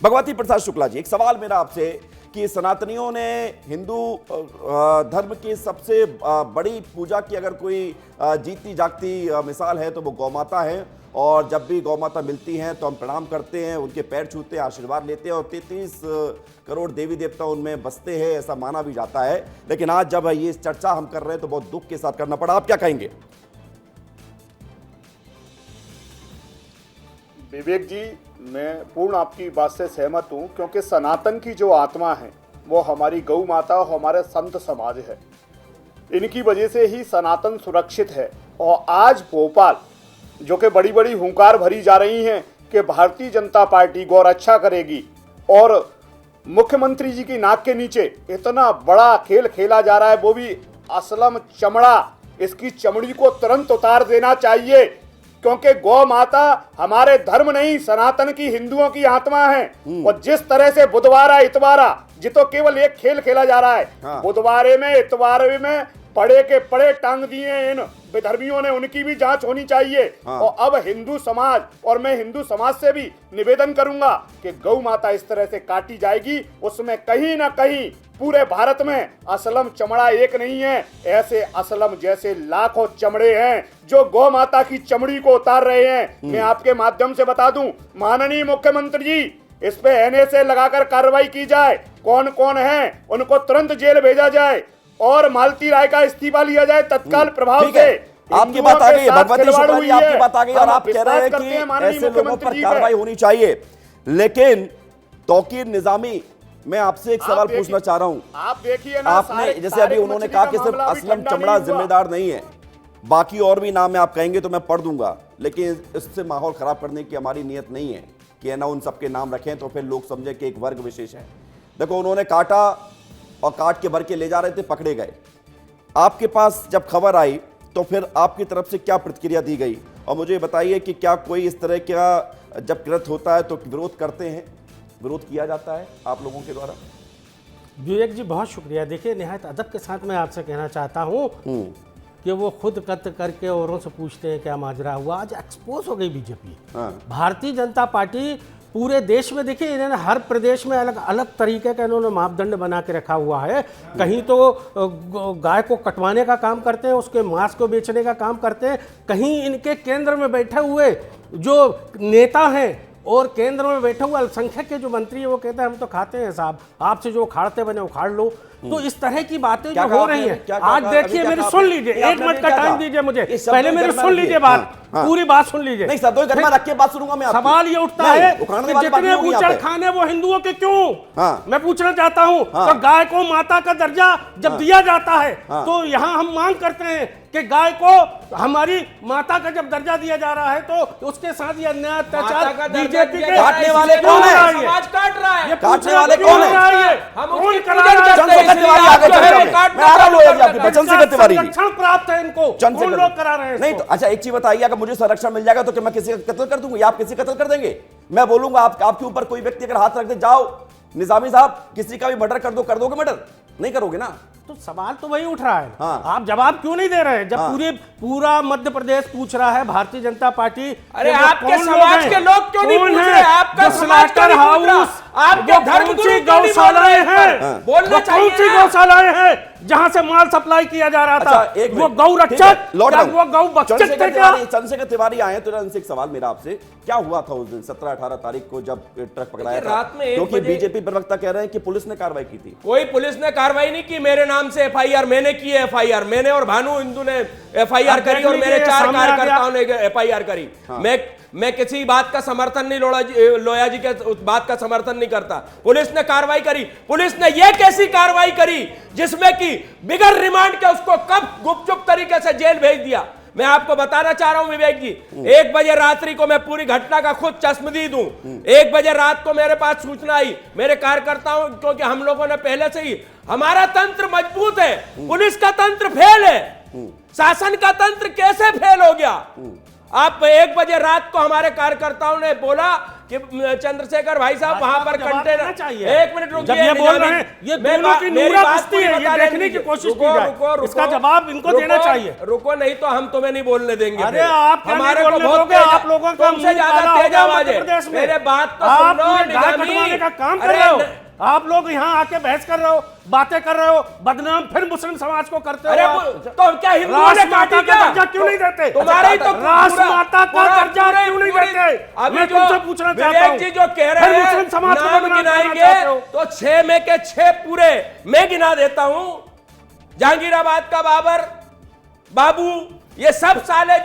भगवती प्रसाद शुक्ला जी, एक सवाल मेरा आपसे कि सनातनियों ने हिंदू धर्म की सबसे बड़ी पूजा की अगर कोई जीती जागती मिसाल है तो वो गौ माता है, और जब भी गौ माता मिलती हैं तो हम प्रणाम करते हैं, उनके पैर छूते हैं, आशीर्वाद लेते हैं, और 33 करोड़ देवी देवता उनमें बसते हैं, ऐसा माना भी जाता है। लेकिन आज जब ये चर्चा हम कर रहे हैं तो बहुत दुख के साथ करना पड़ा। आप क्या कहेंगे? विवेक जी, मैं पूर्ण आपकी बात से सहमत हूं, क्योंकि सनातन की जो आत्मा है वो हमारी गौ माता और हमारे संत समाज है। इनकी वजह से ही सनातन सुरक्षित है। और आज भोपाल जो कि बड़ी बड़ी हुंकार भरी जा रही हैं कि भारतीय जनता पार्टी गौरक्षा करेगी, और मुख्यमंत्री जी की नाक के नीचे इतना बड़ा खेल खेला जा रहा है, वो भी असलम चमड़ा, इसकी चमड़ी को तुरंत उतार देना चाहिए, क्योंकि गौ माता हमारे धर्म नहीं, सनातन की हिंदुओं की आत्मा है। और जिस तरह से बुधवारा इतवारा जी तो केवल एक खेल खेला जा रहा है, बुधवारे में इतवारे में पड़े के पड़े टांग दिए इन विधर्मियों ने, उनकी भी जांच होनी चाहिए। और अब हिंदू समाज, और मैं हिंदू समाज से भी निवेदन करूंगा कि गौ माता इस तरह से काटी जाएगी, उसमें कहीं ना कहीं पूरे भारत में असलम चमड़ा एक नहीं है, ऐसे असलम जैसे लाखों चमड़े हैं जो गौ माता की चमड़ी को उतार रहे हैं। मैं आपके माध्यम से बता दूं, माननीय मुख्यमंत्री जी, इस पे एनएसए लगाकर कार्रवाई की जाए, कौन कौन है उनको तुरंत जेल भेजा जाए, और मालती राय का इस्तीफा लिया जाए तत्काल प्रभाव से। आपकी बात आ गई भगवती शुक्ला जी, आपकी बात आ गई, और आप कह रहे हैं कि ऐसे लोगों पर कार्रवाई होनी चाहिए। लेकिन तौकीर निजामी, मैं आपसे एक सवाल पूछना चाह रहा हूं। आप देखिए ना, आपने जैसे अभी उन्होंने कहा कि सिर्फ असलम चमड़ा जिम्मेदार नहीं है, बाकी और भी नाम है, आप कहेंगे तो मैं पढ़ दूंगा, लेकिन इससे माहौल खराब करने की हमारी नियत नहीं है कि ना उन सबके नाम रखें तो फिर लोग समझे कि एक वर्ग विशेष है। देखो, उन्होंने काटा और काट के भर के ले जा रहे थे, पकड़े गए। आपके पास जब खबर आई तो फिर आपकी तरफ से क्या प्रतिक्रिया दी गई? और मुझे बताइए कि क्या कोई इस तरह का जब कृत होता है तो विरोध करते हैं, विरोध किया जाता है आप लोगों के द्वारा? विवेक जी, बहुत शुक्रिया। देखिए, निहायत अदब के साथ मैं आपसे कहना चाहता हूँ कि वो खुद कत्ल करके औरों से पूछते हैं क्या माजरा हुआ। आज एक्सपोज हो गई बीजेपी। भारतीय जनता पार्टी पूरे देश में, देखिए, इन्होंने हर प्रदेश में अलग अलग तरीके का इन्होंने मापदंड बना के रखा हुआ है। कहीं तो गाय को कटवाने का काम करते हैं, उसके मांस को बेचने का काम करते हैं, कहीं इनके केंद्र में बैठे हुए जो नेता हैं और केंद्र में बैठे हुए अल्पसंख्यक के जो मंत्री है वो कहते हैं हम तो खाते हैं साहब, आपसे जो उखाड़ते बने उखाड़ लो। तो इस तरह की बातें जो हो रही हैं, आज देखिए, मेरी सुन लीजिए, 1 मिनट का टाइम दीजिए मुझे, पहले मेरी सुन लीजिए बात, पूरी बात सुन लीजिए। नहीं सर, रख के बात सुनूंगा मैं। सवाल ये उठता है कि जितने बूचड़ खाने वो हिंदुओं के क्यों? मैं पूछना चाहता हूँ, तो गाय को माता का दर्जा जब दिया जाता है तो यहाँ हम मांग करते हैं कि गाय को हमारी माता का जब दर्जा दिया जा रहा है तो उसके साथ ये अन्याय अत्याचार बीजेपी के काटने वाले कौन है? समाज काट रहा है। ये काटने वाले कौन है? हम कौन उसकी करा पूजा रहा है? करते हैं, तिवारी आगे चल रहे हैं। मैं आ रहा हूं आपकी बचन सिंह तिवारी जी। संरक्षण प्राप्त है इनको, कौन लोग करा रहे हैं? नहीं तो अच्छा, एक चीज बताइए, अगर मुझे संरक्षण मिल जाएगा तो क्या मैं किसी का कत्ल कर दूंगा या आप किसी का कत्ल कर देंगे? मैं बोलूंगा आपके ऊपर कोई व्यक्ति अगर हाथ रख दे, जाओ निजामी साहब किसी का भी मर्डर कर दो, कर दोगे मर्डर? नहीं करोगे ना। तो सवाल तो वही उठ रहा है। आप जवाब क्यों नहीं दे रहे हैं जब पूरा मध्य प्रदेश पूछ रहा है भारतीय जनता पार्टी? अरे आपके समाज के लोग क्यों नहीं पूछ रहे? आपका समाज क्यों नहीं पूछ रहा? आपके धर्मगुरु गौशालाएं हैं, बोलना चाहिए। कौन सी गौशालाएं हैं जहां से माल सप्लाई किया जा रहा था? वो गौ रक्षक, वो गौ बख्शक थे क्या? चंद्रशेखर तिवारी आए तो उनसे एक सवाल मेरा आपसे, क्या हुआ था उस दिन 17-18 तारीख को जब ट्रक पकड़ाया था? क्योंकि बीजेपी प्रवक्ता कह रहे हैं कि पुलिस ने कार्रवाई की थी। कोई पुलिस ने कार्रवाई नहीं की। मेरे नाम से एफआईआर मैंने की है। एफआईआर मैंने और भानु हिंदू ने एफआईआर करी और मेरे 4 कार्यकर्ताओं ने एफआईआर करी। मैं किसी बात का समर्थन नहीं, लोया जी के बात का समर्थन नहीं करता। पुलिस ने कार्रवाई करी। पुलिस ने यह कैसी कार्रवाई करी जिसमें कि बिगर रिमांड के उसको कब गुपचुप तरीके से जेल भेज दिया? मैं आपको बताना चाह रहा हूं विवेक जी, 1 बजे रात्रि को मैं पूरी घटना का खुद चश्मदीद हूं। 1 बजे रात को मेरे पास सूचना आई, मेरे कार्यकर्ताओं, क्योंकि हम लोगों ने पहले से ही, हमारा तंत्र मजबूत है, पुलिस का तंत्र फेल है, शासन का तंत्र कैसे फेल हो गया? आप 1 बजे रात को हमारे कार्यकर्ताओं ने बोला कि चंद्रशेखर भाई साहब वहां पर जवाब कंटेनर देना चाहिए। एक मिनट रुकिए जब ये बोल रहे हैं, ये दोनों की नूरा बस्ती है, ये देखने की कोशिश की जाए। इसका जवाब इनको देना चाहिए। रुको नहीं तो हम तुम्हें नहीं बोलने देंगे। अरे आप क्या हमारे नहीं को बोलने बहुत दोगे? तेज- आप लोगों का तुमसे मुंह ज्यादा काला तेज होगा आवाज मध्य है। प्रदेश में। मेरे बात तो आप सुन लो पूरी गाय निजामी। कटवाने का काम कर अरे रहे हो। आप लोग यहाँ आके बहस कर रहे हो, बातें कर रहे हो, बदनाम फिर मुस्लिम समाज को करते हो। अरे आप। तो क्या हिंदुओं राष्ट्र ने माता काटी का क्या? दर्जा क्यों नहीं देते? तुम्हारे ही तो राष्ट्र माता का दर्जा पूरे- क्यों नहीं पूरे- देते? अभी मैं जो तुमसे पूछना चाहता विवेक हूं। जी जो कह रहे फिर हैं मुस्लिम समाज को नाम बदनाम करना गिनाएंगे चाहते हो। तो 6 में के 6 पूरे मैं गिना देता हूं। जहांगीराबाद का बाबर, बाबू, ये सब सारे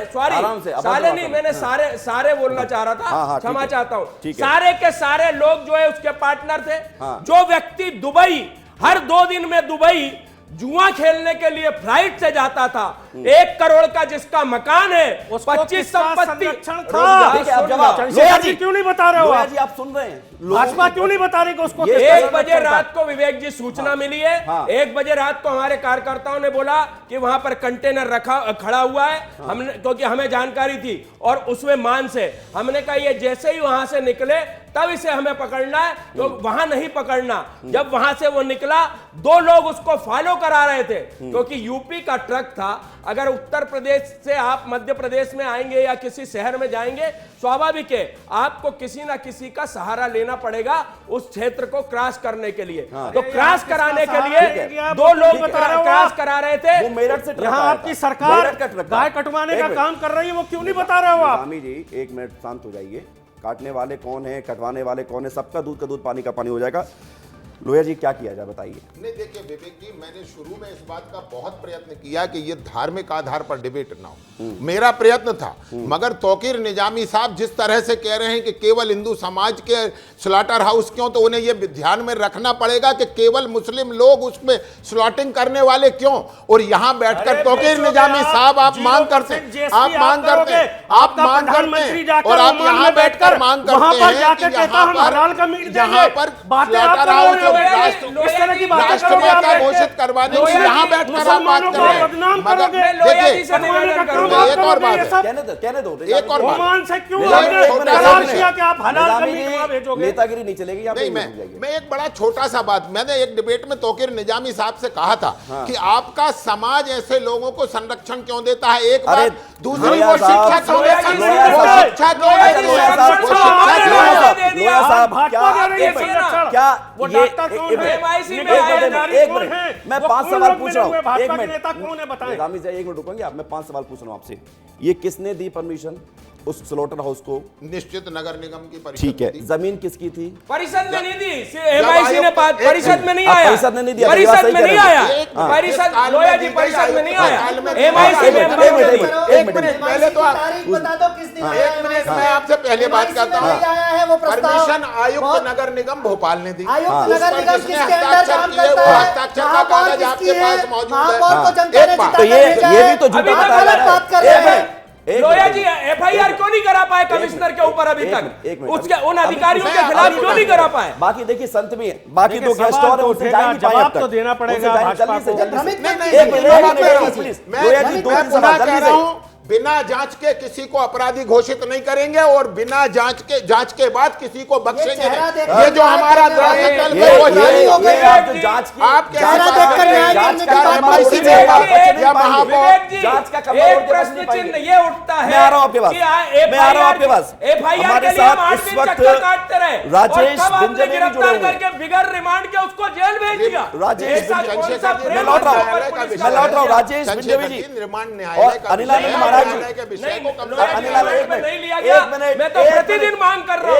सॉरी आराम से, अब साले बात नहीं, करो। मैंने सारे बोलना चाह रहा हाँ, था, ठीक क्षमा है। चाहता हूं। ठीक है। सारे के सारे लोग जो है उसके पार्टनर थे। हाँ। जो व्यक्ति दुबई हर 2 दिन में दुबई जुआ खेलने के लिए फ्लाइट से जाता था, 1 करोड़ का जिसका मकान है, उसको 25 किसका संपत्ति संरक्षण था? ठीक है, अब जवाब चंद्रशेखर जी क्यों नहीं बता रहे हो लोया आप? जी आप सुन रहे हैं भाजपा क्यों नहीं बता रही कि उसको ये किसका 1 बजे संरक्षण था? रात को विवेक जी सूचना मिली है। हाँ। 1 बजे रात को हमारे कार्यकर्ताओं ने बोला कि वहां पर कंटेनर खड़ा हुआ है। हमने क्योंकि हमें जानकारी थी और उसमें मान से हमने कहा ये जैसे ही वहां से निकले तब इसे हमें पकड़ना है, तो वहां नहीं पकड़ना। जब वहां से वो निकला 2 लोग उसको फॉलो करा रहे थे क्योंकि यूपी का ट्रक था। अगर उत्तर प्रदेश से आप मध्य प्रदेश में आएंगे या किसी शहर में जाएंगे, स्वाभाविक है आपको किसी ना किसी का सहारा लेना पड़ेगा उस क्षेत्र को क्रॉस करने के लिए। तो क्रॉस कराने के लिए 2 लोग क्रॉस करा रहे थे। वो मेरठ से ट्रक यहाँ आया आपकी था। सरकार मेरठ का ट्रक था। गाय कटवाने एक का मिनट। काम कर रही है, वो क्यों नहीं बता रहे हो आप? निजामी जी 1 मिनट शांत हो जाइए। काटने वाले कौन है, कटवाने वाले कौन है, सबका दूध का दूध पानी का पानी हो जाएगा। लोया जी क्या किया जाए बताइए। नहीं देखिए विवेक जी, मैंने शुरू में इस बात का बहुत प्रयत्न किया कि ये धार्मिक आधार पर डिबेट ना हो, मेरा प्रयत्न था। मगर तौकीर निजामी साहब जिस तरह से कह रहे हैं कि केवल हिंदू समाज के स्लॉटर हाउस क्यों, तो उन्हें ये ध्यान में रखना पड़ेगा कि केवल मुस्लिम लोग उसमें स्लॉटिंग करने वाले क्यों। और यहाँ बैठकर तौकीर निजामी साहब आप मांग करते हैं, आप मांग करते हैं, आप मांग करते हैं, और आप यहाँ बैठकर मांग करते हैं कि यहाँ पर स्लॉटर हाउस राष्ट्रपिता घोषित करवाने की यहाँ बैठकर आप बात कर रहे हैं। मगर देखिए एक और बात है, कहने दो एक और बात, ओमान से क्यों निजामी आपने छोटा करार सा किया कि आप हलाल निजामी कमीज वहां जी, भेजोगे? नेतागिरी नहीं चलेगी, आप नहीं मैं एक बड़ा छोटा सा बात, मैंने एक डिबेट में तौकीर निजामी साहब से कहा था कि आपका समाज ऐसे लोगों को संरक्षण क्यों देता है, एक अरे, बात। दूसरी लोया वो साहब, शिक्षा क्यों लोया देता जी, है, वो लोया शिक्षा क्यों लोया देती जी, है, लोया साहब, वो शिक्षा हमारे क्यों लोया देती है? दे दिया। लोया साहब भाजपा क्या दे रही है संरक्षण। क्या वो ये डॉक्टर कौन एक है? MIC में निगम आया अधिकारी एक कौन मिनट, है? मैं वो 5 कौन सवाल लोग पूछ मिले रहा हूँ। हुए? एक भाजपा के मिनट नेता कौन है बताएं? निजामी जी 1 मिनट रुकेंगे आप? मैं 5 सवाल पूछ रहा हूँ आपसे। ये किसने दी परमिशन उस स्लॉटर हाउस को? निश्चित नगर निगम की परिषद ठीक है, थी। जमीन किसकी थी? परिषद में नहीं दी, MIC ने बात, परिषद में नहीं आप आया, परिषद ने नहीं दिया, परिषद सही में कह नहीं रहे हैं। आया, एक मिनट, परिषद काल में लोया दी जी गई परिषद में नहीं आया, काल में दी MIC गई में एक मिनट पहले तो बता दो किस दिन आया एक मिनट मैं आपसे पहले बात करता हूँ। आया है वो प्रस्ताव। परमिशन आयुक्त नगर निगम भोपाल ने दी। आयुक्त उस नगर पर निगम जिसने किसके अंदर हस्ताक्षर काम किए, करता वो है? हस्ताक्षर का महापौर कागज किसकी आपके है? पास मौजूद है। महापौर को जनता एक ने बात। जिता तो कर भेजा ये है। भी तो झूठा अभी तक बताया गलत जा बात कर रहा रहे है। हैं। लोया जी FIR क्यों नहीं करा पाए कमिश्नर के ऊपर अभी तक? एक मिनट, उसके उन अभी- अधिकारियों के मैं खिलाफ अभी- क्यों नहीं करा पाए? बाकी देखिए संत भी है, बाकी देखिए, 2 गेस्ट सवाल और हैं, तो उनसे उठेगा, जा नहीं पाए जवाब अब तक। तो देना पड़ेगा उनसे भाजपा जल्दी से को। जल्दी से भ्रमित नहीं, मत नहीं, कीजिए। एक मिनट, मैं एक बात मिनट, कर रहा हूं। प्लीज मैं लोया जी 2 मैं पुनः कह रहा हूं, बिना जांच के किसी को अपराधी घोषित नहीं करेंगे और बिना जांच के बाद किसी को बख्शेंगे चेहरा नहीं। देखकर ये जो न्याय हमारा करने वाले दरअसल ये- में वो ये- यही हो ये- गया। आप जो जांच की आप कैसे चेहरा बात देखकर कर रहे हैं? न्याय जांच करने का की बात MIC होती में है। बात एक- या महापौर विवेक जी, जांच का कमरा एक और के पास प्रश्न नहीं पाएंगे। चिन्ह ये उठता है मैं आ रहा हूं आपके पास। कि मैं आ रहा हूं आपके पास। FIR हमारे के लिए हम साथ 8 इस दिन वक्त चक्कर काटते रहे राजेश और कब आपने बिंजन भी गिरफ्तार जुड़े हुए हैं। करके बिगर रिमांड के उसको जेल भेज दिया? राजेश ऐसा बिंजन- कौन सा मैं प्रेम लौट रहा हूं, है पुलिस का? मैं लौट रहा हूं। राजेश चंद्रशेखर बिंजन जी जी, निर्माण और न्यायालय का अनिल आनंद विषय महाराज न्यायालय के विषय नहीं, को कम लोया जी, अनिल आनंद, रिमांड एक में मिनट, नहीं लिया गया। एक मिनट, मैं तो एक प्रतिदिन मिनट, मांग कर रहा हूं